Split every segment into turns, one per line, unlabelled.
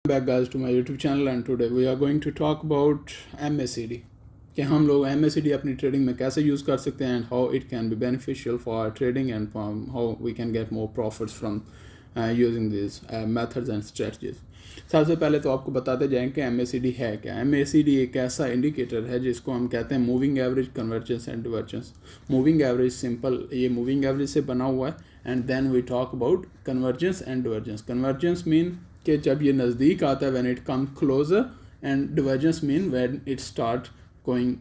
Back guys to my YouTube channel and today we are going to talk about MACD कि हम लोग MACD अपनी trading में कैसे यूज़ कर सकते हैं and how it can be beneficial for our trading and how we can get more profits from using this methods and strategies. सबसे पहले तो आपको बताते जाएं कि MACD है क्या। MACD एक ऐसा इंडिकेटर है जिसको हम कहते हैं moving average, convergence and divergence. Moving average simple ये मूविंग एवरेज से बना हुआ है and then we talk about convergence and divergence. Convergence mean कि जब ये नज़दीक आता है when it come closer and divergence mean when it start going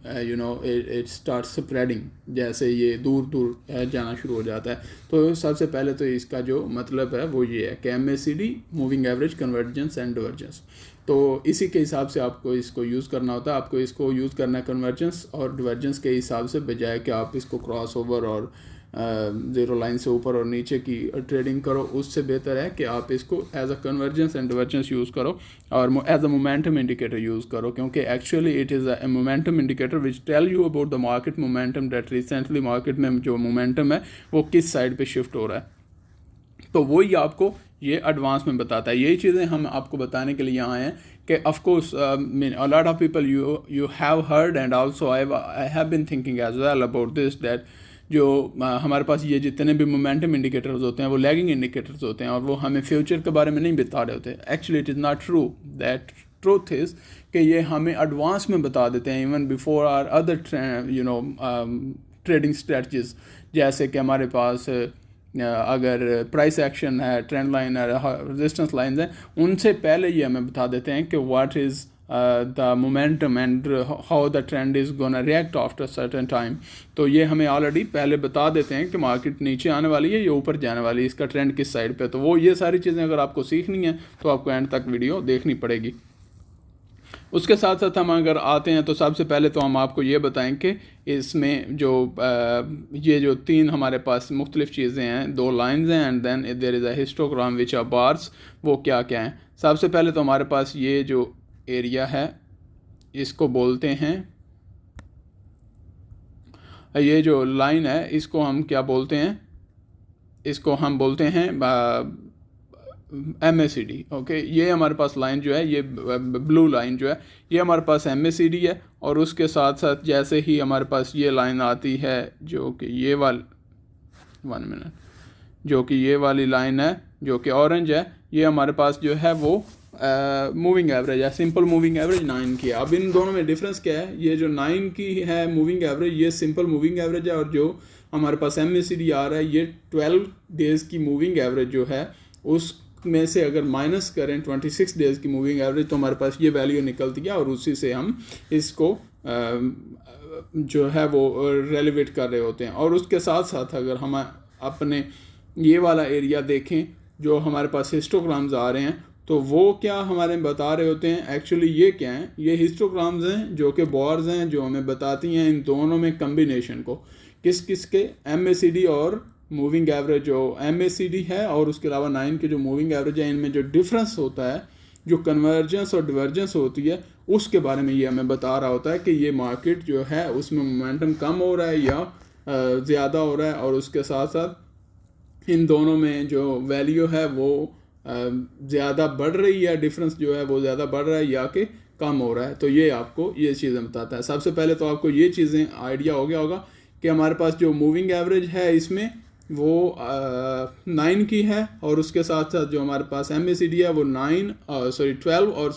it start spreading, जैसे ये दूर दूर जाना शुरू हो जाता है। तो सबसे पहले तो इसका जो मतलब है वो ये है कि MACD moving average, convergence and divergence. तो इसी के हिसाब से आपको इसको यूज़ करना होता है। आपको इसको यूज़ करना है कन्वर्जेंस और डिवर्जेंस के हिसाब से, बजाय कि आप इसको क्रॉस ओवर और ज़ीरो लाइन से ऊपर और नीचे की ट्रेडिंग करो। उससे बेहतर है कि आप इसको as a convergence and divergence use करो और as a momentum indicator use करो, क्योंकि actually it is a momentum indicator which tell you about the market momentum that recently market में जो मोमेंटम है वो किस साइड पे शिफ्ट हो रहा है। तो वही आपको ये एडवांस में बताता है। यही चीज़ें हम आपको बताने के लिए यहाँ आए हैं कि of course a lot of people you have heard and also I have been thinking as well about this that जो हमारे पास ये जितने भी मोमेंटम इंडिकेटर्स होते हैं वो लैगिंग इंडिकेटर्स होते हैं और वो हमें फ्यूचर के बारे में नहीं बता रहे होते। Actually it is not true. That truth is कि ये हमें एडवांस में बता देते हैं even before are other trading strategies. जैसे कि हमारे पास अगर प्राइस एक्शन है, ट्रेंड लाइन है, रेजिस्टेंस लाइंस हैं, उनसे पहले ये हमें बता देते हैं कि what is the momentum and how the trend is gonna react after certain time। तो ये हमें ऑलरेडी पहले बता देते हैं कि मार्केट नीचे आने वाली है या ऊपर जाने वाली है, इसका ट्रेंड किस साइड पे। तो वो ये सारी चीज़ें अगर आपको सीखनी है तो आपको एंड तक वीडियो देखनी पड़ेगी। उसके साथ साथ हम अगर आते हैं तो सबसे पहले तो हम आपको ये बताएं कि इसमें जो ये जो तीन हमारे पास मुख्तलिफ चीज़ें हैं, दो लाइंस हैं and then there is a histogram which are bars, वो क्या क्या हैं। सबसे पहले तो हमारे पास ये जो एरिया है इसको बोलते हैं, ये जो लाइन है इसको हम क्या बोलते हैं, इसको हम बोलते हैं MACD। ओके, ये हमारे पास लाइन जो है, ये ब्लू लाइन जो है ये हमारे पास MACD है। और उसके साथ साथ जैसे ही हमारे पास ये लाइन आती है जो कि ये वाली 1 मिनट, जो कि ये वाली लाइन है जो कि ऑरेंज है, ये हमारे पास जो है वो मूविंग एवरेज है, सिंपल मूविंग एवरेज 9 की है। अब इन दोनों में डिफरेंस क्या है, ये जो 9 की है मूविंग एवरेज ये सिंपल मूविंग एवरेज है और जो हमारे पास MACD आ रहा है ये 12 डेज़ की मूविंग एवरेज जो है उसमें से अगर माइनस करें 26 डेज़ की मूविंग एवरेज तो हमारे पास ये वैल्यू निकलती है और उसी से हम इसको जो है वो रेलिवेट कर रहे होते हैं। और उसके साथ साथ अगर हम अपने ये वाला एरिया देखें जो हमारे पास हिस्टोग्राम्स आ रहे हैं तो वो क्या हमारे बता रहे होते हैं। एक्चुअली ये क्या हैं, ये हिस्टोग्राम्स हैं जो कि बार्स हैं जो हमें बताती हैं इन दोनों में कम्बिनेशन को, किस किस के MACD और मूविंग एवरेज। जो MACD है और उसके अलावा 9 के जो मूविंग एवरेज है, इनमें जो डिफरेंस होता है, जो कन्वर्जेंस और डिवर्जेंस होती है, उसके बारे में ये हमें बता रहा होता है कि ये मार्केट जो है उसमें मोमेंटम कम हो रहा है या ज़्यादा हो रहा है। और उसके साथ साथ इन दोनों में जो वैल्यू है वो ज़्यादा बढ़ रही है, डिफरेंस जो है वो ज़्यादा बढ़ रहा है या कि कम हो रहा है। तो ये आपको ये चीज़ें बताता है। सबसे पहले तो आपको ये चीज़ें आइडिया हो गया होगा कि हमारे पास जो मूविंग एवरेज है इसमें वो 9 की है और उसके साथ साथ जो हमारे पास MACD है वो 12 और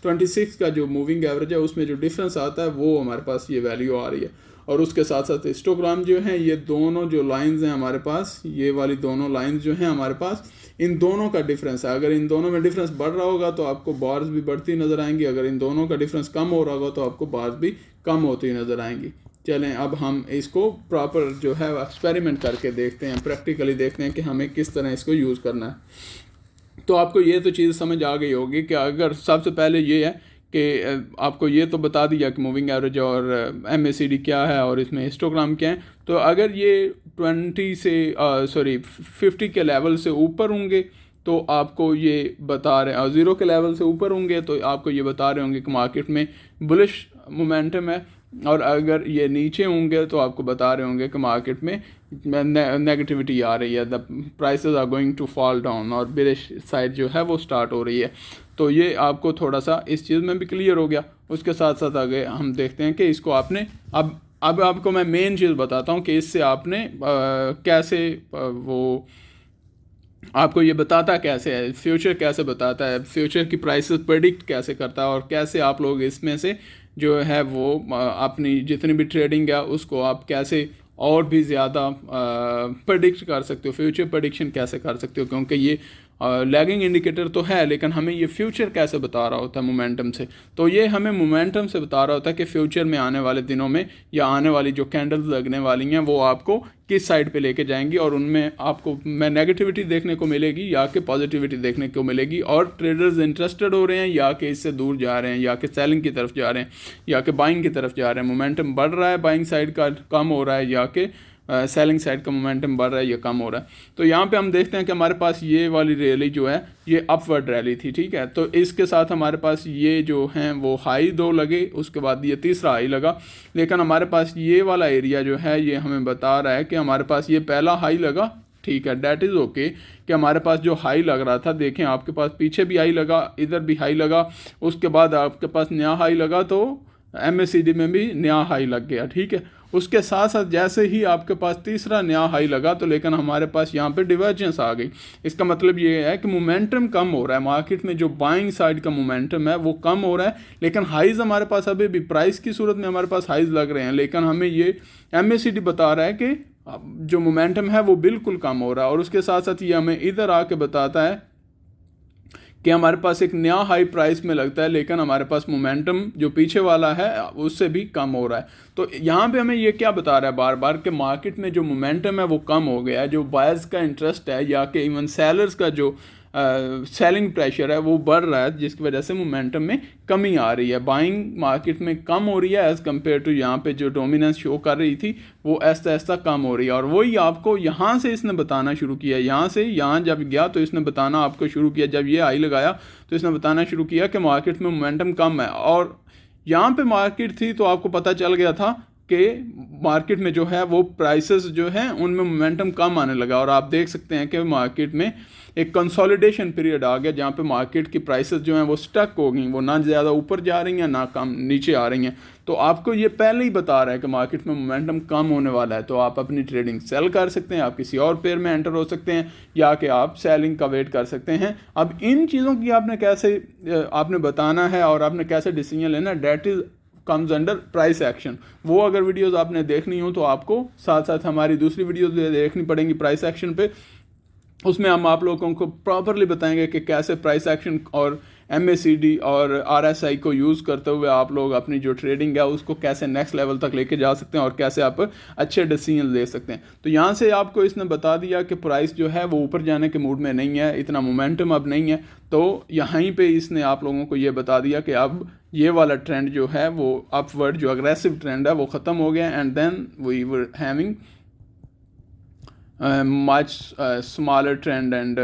26 का जो मूविंग एवरेज है उसमें जो डिफरेंस आता है वो हमारे पास ये वैल्यू आ रही है। और उसके साथ साथ हिस्टोग्राम जो है, ये दोनों जो लाइंस हैं हमारे पास, ये वाली दोनों लाइंस जो हैं हमारे पास, इन दोनों का डिफरेंस है। अगर इन दोनों में डिफरेंस बढ़ रहा होगा तो आपको बार्स भी बढ़ती नज़र आएंगी, अगर इन दोनों का डिफरेंस कम हो रहा होगा तो आपको बार्स भी कम होती नज़र आएंगी। चलें अब हम इसको प्रॉपर जो है एक्सपेरिमेंट करके देखते हैं, प्रैक्टिकली देखते हैं कि हमें किस तरह इसको यूज़ करना है। तो आपको ये तो चीज़ समझ आ गई होगी कि अगर सबसे पहले ये है कि आपको ये तो बता दिया कि मूविंग एवरेज और MACD क्या है और इसमें हिस्टोग्राम क्या है। तो अगर ये 50 के लेवल से ऊपर होंगे तो आपको ये बता रहे हैं, 0 के लेवल से ऊपर होंगे तो आपको ये बता रहे होंगे कि मार्केट में बुलिश मोमेंटम है, और अगर ये नीचे होंगे तो आपको बता रहे होंगे कि मार्केट में नेगेटिविटी आ रही है, the prices are going to fall down और बेरिश साइड जो है वो स्टार्ट हो रही है। तो ये आपको थोड़ा सा इस चीज़ में भी क्लियर हो गया। उसके साथ साथ आगे हम देखते हैं कि इसको आपने अब आपको मैं मेन चीज़ बताता हूँ कि इससे आपने कैसे वो आपको ये बताता कैसे है, फ्यूचर कैसे बताता है, फ्यूचर की प्राइसेस प्रेडिक्ट कैसे करता है, और कैसे आप लोग इसमें से जो है वो अपनी जितनी भी ट्रेडिंग है उसको आप कैसे और भी ज़्यादा प्रेडिक्ट कर सकते हो, फ्यूचर प्रेडिक्शन कैसे कर सकते हो, क्योंकि ये लैगिंग इंडिकेटर तो है लेकिन हमें ये फ्यूचर कैसे बता रहा होता है मोमेंटम से। तो ये हमें मोमेंटम से बता रहा होता है कि फ्यूचर में आने वाले दिनों में या आने वाली जो कैंडल्स लगने वाली हैं वो आपको किस साइड पे लेके जाएंगी, और उनमें आपको मैं नेगेटिविटी देखने को मिलेगी या कि पॉजिटिविटी देखने को मिलेगी, और ट्रेडर्स इंटरेस्टेड हो रहे हैं या कि इससे दूर जा रहे हैं, या कि सेलिंग की तरफ जा रहे हैं, या कि बाइंग की तरफ जा रहे हैं। मोमेंटम बढ़ रहा है बाइंग साइड का, कम हो रहा है, या कि सेलिंग साइड का मोमेंटम बढ़ रहा है या कम हो रहा है। तो यहाँ पे हम देखते हैं कि हमारे पास ये वाली रैली जो है ये अपवर्ड रैली थी, ठीक है। तो इसके साथ हमारे पास ये जो हैं वो हाई 2 लगे, उसके बाद ये तीसरा हाई लगा, लेकिन हमारे पास ये वाला एरिया जो है ये हमें बता रहा है कि हमारे पास ये पहला हाई लगा, ठीक है, डैट इज़ ओके कि हमारे पास जो हाई लग रहा था, देखें आपके पास पीछे भी हाई लगा, इधर भी हाई लगा, उसके बाद आपके पास नया हाई लगा, तो MACD में भी नया हाई लग गया, ठीक है। उसके साथ साथ जैसे ही आपके पास तीसरा नया हाई लगा तो लेकिन हमारे पास यहाँ पे डिवर्जेंस आ गई। इसका मतलब ये है कि मोमेंटम कम हो रहा है मार्केट में, जो बाइंग साइड का मोमेंटम है वो कम हो रहा है, लेकिन हाइज हमारे पास अभी भी प्राइस की सूरत में हमारे पास हाइज लग रहे हैं, लेकिन हमें ये MACD बता रहा है कि जो मोमेंटम है वो बिल्कुल कम हो रहा है। और उसके साथ साथ ये हमें इधर आके बताता है कि हमारे पास एक नया हाई प्राइस में लगता है, लेकिन हमारे पास मोमेंटम जो पीछे वाला है उससे भी कम हो रहा है। तो यहाँ पे हमें ये क्या बता रहा है बार बार कि मार्केट में जो मोमेंटम है वो कम हो गया है, जो बायर्स का इंटरेस्ट है या कि इवन सेलर्स का जो सेलिंग प्रेशर है वो बढ़ रहा है, जिसकी वजह से मोमेंटम में कमी आ रही है, बाइंग मार्केट में कम हो रही है एज़ कम्पेयर टू यहाँ पे जो डोमिनेंस शो कर रही थी वो ऐसा ऐसा कम हो रही है। और वही आपको यहाँ से इसने बताना शुरू किया, यहाँ से यहाँ जब गया तो इसने बताना आपको शुरू किया, जब ये हाई लगाया तो इसने बताना शुरू किया कि मार्केट में मोमेंटम कम है। और यहाँ पे मार्केट थी तो आपको पता चल गया था कि मार्केट में जो है वो प्राइसेस जो हैं उनमें मोमेंटम कम आने लगा, और आप देख सकते हैं कि मार्केट में एक कंसोलिडेशन पीरियड आ गया जहाँ पे मार्केट की प्राइसेस जो हैं वो स्टक हो गई, वो ना ज़्यादा ऊपर जा रही हैं ना कम नीचे आ रही हैं। तो आपको ये पहले ही बता रहा है कि मार्केट में मोमेंटम कम होने वाला है, तो आप अपनी ट्रेडिंग सेल कर सकते हैं, आप किसी और पेयर में एंटर हो सकते हैं, या कि आप सेलिंग का वेट कर सकते हैं। अब इन चीज़ों की आपने कैसे आपने बताना है और आपने कैसे डिसीजन लेना, that is comes under price action. वो अगर वीडियोस आपने देखनी हो तो आपको साथ साथ हमारी दूसरी वीडियोस देखनी पड़ेंगी प्राइस एक्शन पे, उसमें हम आप लोगों को प्रॉपरली बताएंगे कि कैसे प्राइस एक्शन और MACD और RSI को यूज़ करते हुए आप लोग अपनी जो ट्रेडिंग है उसको कैसे नेक्स्ट लेवल तक लेके जा सकते हैं और कैसे आप अच्छे डिसीजन ले सकते हैं। तो यहाँ से आपको इसने बता दिया कि प्राइस जो है वो ऊपर जाने के मूड में नहीं है, इतना मोमेंटम अब नहीं है, तो यहीं पे इसने आप लोगों को ये बता दिया कि अब ये वाला ट्रेंड जो है वो अपवर्ड जो अग्रेसिव ट्रेंड है वो ख़त्म हो गया, and then we were having much smaller trend. And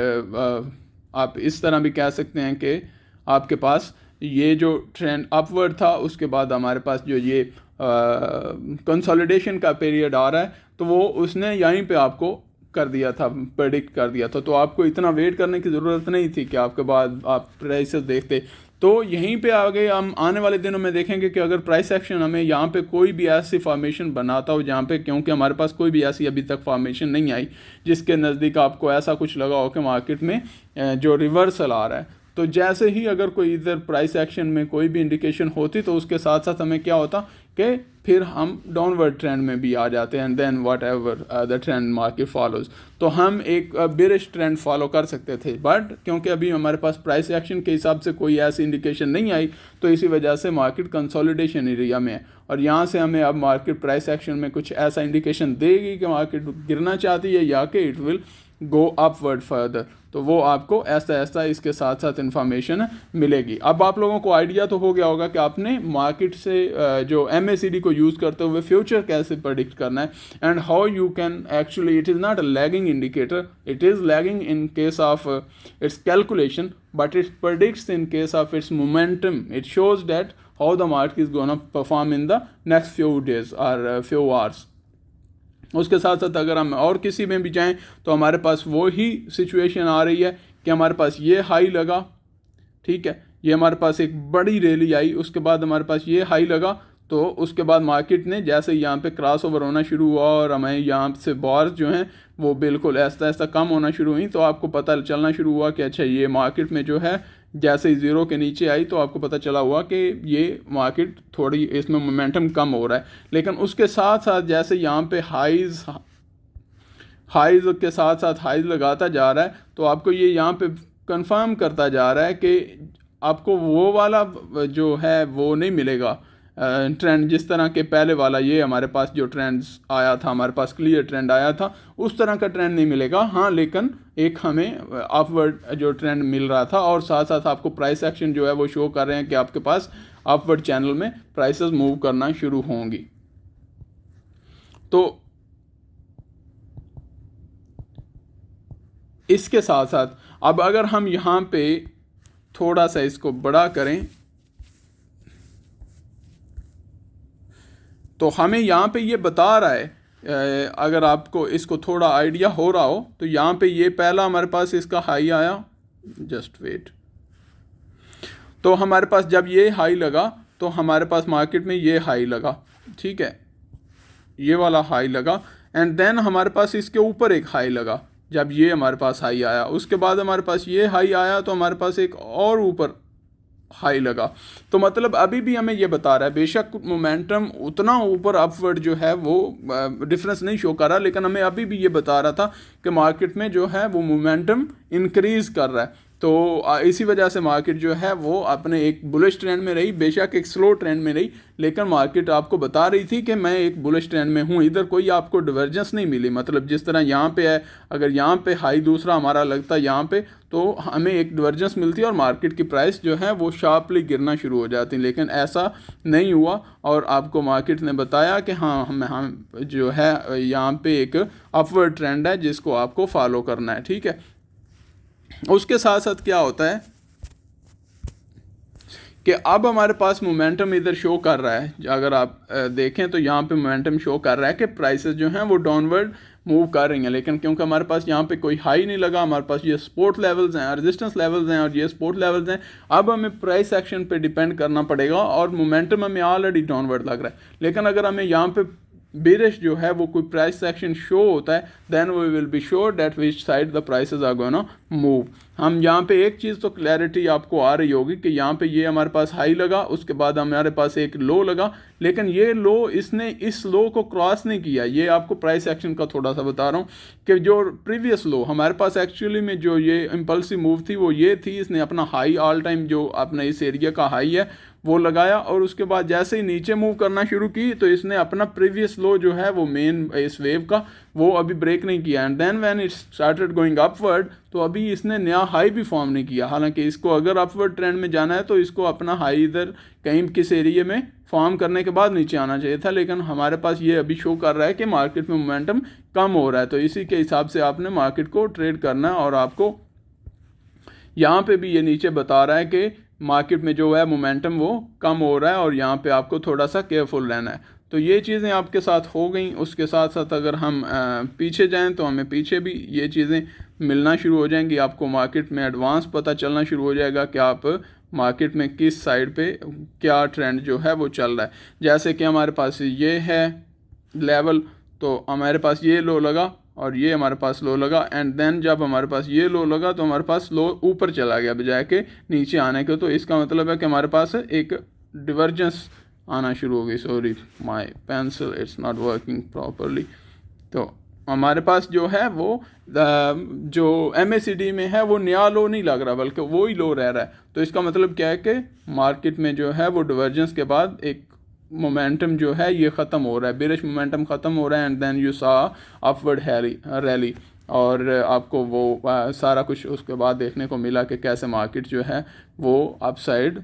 आप इस तरह भी कह सकते हैं कि आपके पास ये जो ट्रेंड अपवर्ड था उसके बाद हमारे पास जो ये कंसोलिडेशन का पीरियड आ रहा है, तो वो उसने यहीं पे आपको कर दिया था, प्रेडिक्ट कर दिया था। तो आपको इतना वेट करने की ज़रूरत नहीं थी कि आपके बाद आप प्राइसेस देखते। तो यहीं पे आगे हम आने वाले दिनों में देखेंगे कि अगर प्राइस एक्शन हमें यहाँ पे कोई भी ऐसी फॉर्मेशन बनाता हो जहाँ पे, क्योंकि हमारे पास कोई भी ऐसी अभी तक फॉर्मेशन नहीं आई जिसके नज़दीक आपको ऐसा कुछ लगा हो कि मार्केट में जो रिवर्सल आ रहा है, तो जैसे ही अगर कोई इधर प्राइस एक्शन में कोई भी इंडिकेशन होती तो उसके साथ साथ हमें क्या होता कि फिर हम डाउनवर्ड ट्रेंड में भी आ जाते हैं, and then whatever the trend market follows, तो हम एक बेरिश ट्रेंड फॉलो कर सकते थे। बट क्योंकि अभी हमारे पास प्राइस एक्शन के हिसाब से कोई ऐसी इंडिकेशन नहीं आई, तो इसी वजह से मार्केट कंसोलिडेशन एरिया में है, और यहाँ से हमें अब मार्केट प्राइस एक्शन में कुछ ऐसा इंडिकेशन देगी कि मार्केट गिरना चाहती है या कि it will go upward further, तो वो आपको ऐसा ऐसा इसके साथ साथ इन्फॉर्मेशन मिलेगी। अब आप लोगों को आइडिया तो हो गया होगा कि आपने मार्केट से जो MACD को यूज़ करते हुए फ्यूचर कैसे प्रेडिक्ट करना है, and how you can actually, it is not a lagging indicator, it is lagging in case of its calculation, but it predicts in case of its momentum, it shows that how the market is gonna perform in the next few days और few hours. उसके साथ साथ अगर हम और किसी में भी जाएं तो हमारे पास वो ही सिचुएशन आ रही है कि हमारे पास ये हाई लगा, ठीक है। ये हमारे पास एक बड़ी रैली आई, उसके बाद हमारे पास ये हाई लगा, तो उसके बाद मार्केट ने जैसे यहाँ पे क्रॉस ओवर होना शुरू हुआ और हमें यहाँ से बार्स जो हैं वो बिल्कुल ऐसा ऐसा कम होना शुरू हुई, तो आपको पता चलना शुरू हुआ कि अच्छा ये मार्केट में जो है जैसे ही ज़ीरो के नीचे आई तो आपको पता चला हुआ कि ये मार्केट थोड़ी इसमें मोमेंटम कम हो रहा है। लेकिन उसके साथ साथ जैसे यहाँ पे हाइज़ के साथ साथ हाइज़ लगाता जा रहा है, तो आपको ये यहाँ पे कंफर्म करता जा रहा है कि आपको वो वाला जो है वो नहीं मिलेगा ट्रेंड, जिस तरह के पहले वाला ये हमारे पास जो ट्रेंड्स आया था, हमारे पास क्लियर ट्रेंड आया था, उस तरह का ट्रेंड नहीं मिलेगा। हाँ, लेकिन एक हमें अपवर्ड जो ट्रेंड मिल रहा था, और साथ साथ आपको प्राइस एक्शन जो है वो शो कर रहे हैं कि आपके पास अपवर्ड चैनल में प्राइसेस मूव करना शुरू होंगी। तो इसके साथ साथ अब अगर हम यहाँ पे थोड़ा सा इसको बड़ा करें तो हमें यहाँ पे ये बता रहा है, अगर आपको इसको थोड़ा आइडिया हो रहा हो, तो यहाँ पे ये पहला हमारे पास इसका हाई आया, जस्ट वेट, तो हमारे पास जब ये हाई लगा तो हमारे पास मार्केट में ये हाई लगा, ठीक है, ये वाला हाई लगा, एंड देन हमारे पास इसके ऊपर एक हाई लगा जब ये हमारे पास हाई आया, उसके बाद हमारे पास ये हाई आया तो हमारे पास एक और ऊपर हाई लगा। तो मतलब अभी भी हमें ये बता रहा है, बेशक मोमेंटम उतना ऊपर अपवर्ड जो है वो डिफरेंस नहीं शो कर रहा, लेकिन हमें अभी भी ये बता रहा था कि मार्केट में जो है वो मोमेंटम इंक्रीज कर रहा है। तो इसी वजह से मार्केट जो है वो अपने एक बुलिश ट्रेंड में रही, बेशक एक स्लो ट्रेंड में रही, लेकिन मार्केट आपको बता रही थी कि मैं एक बुलिश ट्रेंड में हूँ। इधर कोई आपको डिवर्जेंस नहीं मिली, मतलब जिस तरह यहाँ पे है, अगर यहाँ पे हाई दूसरा हमारा लगता है यहाँ पे, तो हमें एक डिवर्जेंस मिलती है और मार्केट की प्राइस जो है वो शार्पली गिरना शुरू हो जाती, लेकिन ऐसा नहीं हुआ। और आपको मार्केट ने बताया कि हाँ, हम जो है यहाँ पे एक अपवर्ड ट्रेंड है जिसको आपको फॉलो करना है, ठीक है। उसके साथ साथ क्या होता है कि अब हमारे पास मोमेंटम इधर शो कर रहा है, अगर आप देखें तो यहाँ पे मोमेंटम शो कर रहा है कि प्राइसेस जो हैं वो डाउनवर्ड मूव कर रही हैं, लेकिन क्योंकि हमारे पास यहाँ पे कोई हाई नहीं लगा, हमारे पास ये सपोर्ट लेवल्स हैं, रेजिस्टेंस लेवल्स हैं और ये सपोर्ट लेवल्स हैं, अब हमें प्राइस एक्शन पे डिपेंड करना पड़ेगा और मोमेंटम हमें ऑलरेडी डाउनवर्ड लग रहा है। लेकिन अगर हमें यहाँ पे बेरिश जो है वो कोई प्राइस एक्शन शो होता है, then we will be sure that which side the prices are gonna move. हम यहाँ पे एक चीज़ तो क्लैरिटी आपको आ रही होगी कि यहाँ पे ये हमारे पास हाई लगा, उसके बाद हमारे पास एक लो लगा, लेकिन ये लो इसने इस लो को क्रॉस नहीं किया। ये आपको प्राइस एक्शन का थोड़ा सा बता रहा हूँ कि जो प्रीवियस लो हमारे पास एक्चुअली में जो ये इम्पल्सिव मूव थी वो ये थी, इसने अपना हाई ऑल टाइम जो अपना इस एरिया का हाई है वो लगाया, और उसके बाद जैसे ही नीचे मूव करना शुरू की तो इसने अपना प्रीवियस लो जो है वो मेन इस वेव का वो अभी ब्रेक नहीं किया, and then when it started going upward तो अभी इसने नया हाई भी फॉर्म नहीं किया। हालांकि इसको अगर अपवर्ड ट्रेंड में जाना है तो इसको अपना हाई इधर कहीं किस एरिया में फॉर्म करने के बाद नीचे आना चाहिए था, लेकिन हमारे पास ये अभी शो कर रहा है कि मार्केट में मोमेंटम कम हो रहा है। तो इसी के हिसाब से आपने मार्केट को ट्रेड करना है, और आपको यहाँ पे भी ये नीचे बता रहा है कि मार्केट में जो है मोमेंटम वो कम हो रहा है और यहाँ पे आपको थोड़ा सा केयरफुल रहना है। तो ये चीज़ें आपके साथ हो गई। उसके साथ साथ अगर हम पीछे जाएं तो हमें पीछे भी ये चीज़ें मिलना शुरू हो जाएंगी। आपको मार्केट में एडवांस पता चलना शुरू हो जाएगा कि आप मार्केट में किस साइड पे क्या ट्रेंड जो है वो चल रहा है। जैसे कि हमारे पास ये है लेवल, तो हमारे पास ये लो लगा और ये हमारे पास लो लगा, एंड देन जब हमारे पास ये लो लगा तो हमारे पास लो ऊपर चला गया बजाय के नीचे आने के। तो इसका मतलब है कि हमारे पास एक डिवर्जेंस आना शुरू हो गई। Sorry my pencil it's not working properly. तो हमारे पास जो है वो जो MACD में है वो नया लो नहीं लग रहा, बल्कि वो ही लो रह रहा है। तो इसका मतलब क्या है कि मार्केट में जो है वो डिवर्जेंस के बाद एक मोमेंटम जो है ये ख़त्म हो रहा है, बेरिश मोमेंटम ख़त्म हो रहा है, एंड देन यू सा अपवर्ड रैली, और आपको वो सारा कुछ उसके बाद देखने को मिला कि कैसे मार्केट जो है वो अप साइड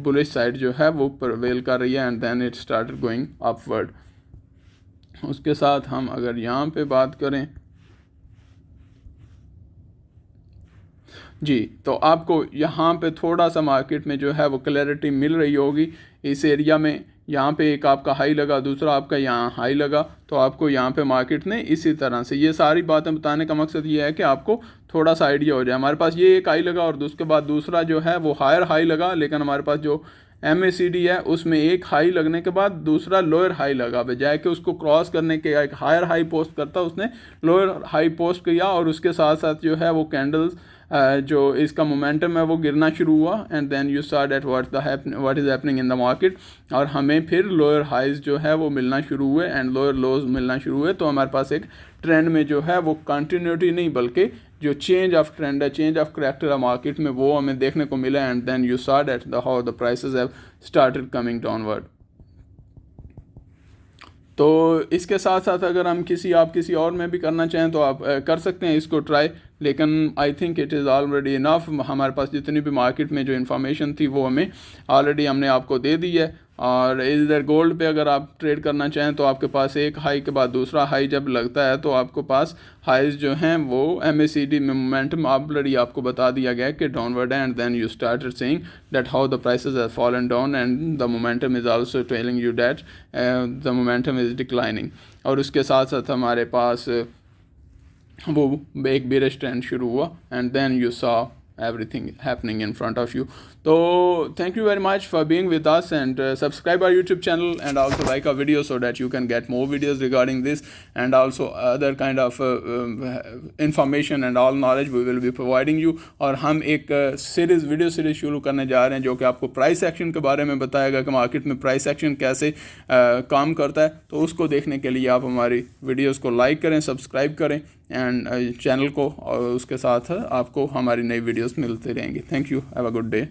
बुलिश साइड जो है वो प्रवेल कर रही है, and then it started going upward. उसके साथ हम अगर यहाँ पे बात करें जी, तो आपको यहाँ पे थोड़ा सा मार्केट में जो है वो क्लैरिटी मिल रही होगी। इस एरिया में यहाँ पे एक आपका हाई लगा, दूसरा आपका यहाँ हाई लगा, तो आपको यहाँ पे मार्केट ने इसी तरह से, ये सारी बातें बताने का मकसद ये है कि आपको थोड़ा सा आइडिया हो जाए। हमारे पास ये एक हाई लगा और उसके बाद दूसरा जो है वो हायर हाई लगा, लेकिन हमारे पास जो MACD है उसमें एक हाई लगने के बाद दूसरा लोअर हाई लगा, बजाय कि उसको क्रॉस करने के एक हायर हाई पोस्ट करता उसने लोअर हाई पोस्ट किया और उसके साथ साथ जो है वो कैंडल्स जो इसका मोमेंटम है वो गिरना शुरू हुआ। And then you saw that what is happening in the market, और हमें फिर लोअर हाइज जो है वो मिलना शुरू हुए एंड लोअर लोज मिलना शुरू हुए। तो हमारे पास एक ट्रेंड में जो है वो कंटिन्यूटी नहीं बल्कि जो चेंज ऑफ ट्रेंड है, चेंज ऑफ करेक्टर है मार्केट में, वो हमें देखने को मिला। And then you saw that how the prices have started coming downward. तो इसके साथ साथ अगर हम आप किसी और में भी करना चाहें तो आप कर सकते हैं इसको ट्राई, लेकिन I think it is already enough. हमारे पास जितनी भी मार्केट में जो इन्फॉर्मेशन थी वो हमें ऑलरेडी हमने आपको दे दी है। और इधर गोल्ड पे अगर आप ट्रेड करना चाहें तो आपके पास एक हाई के बाद दूसरा हाई जब लगता है तो आपके पास हाइज जो हैं वो MACD में मोमेंटम ऑलरेडी आपको बता दिया गया कि डाउनवर्ड है। And then you started saying that how the prices have fallen down and the momentum is also telling you that the momentum is declining. और उसके साथ साथ हमारे पास वो एक बेरिश ट्रेंड शुरू हुआ and then you saw everything happening in front of you. So thank you very much for being with us, and subscribe our YouTube channel and also like our video so that you can get more videos regarding this and also other kind of information and all knowledge we will be providing you. और हम एक video series शुरू करने जा रहे हैं जो कि आपको प्राइस एक्शन के बारे में बताएगा कि मार्केट में प्राइस एक्शन कैसे काम करता है। तो उसको देखने के लिए आप हमारी वीडियोस को लाइक करें, सब्सक्राइब करें एंड चैनल को, और उसके साथ आपको हमारी नई वीडियोस मिलते रहेंगे। Thank you, have a good day.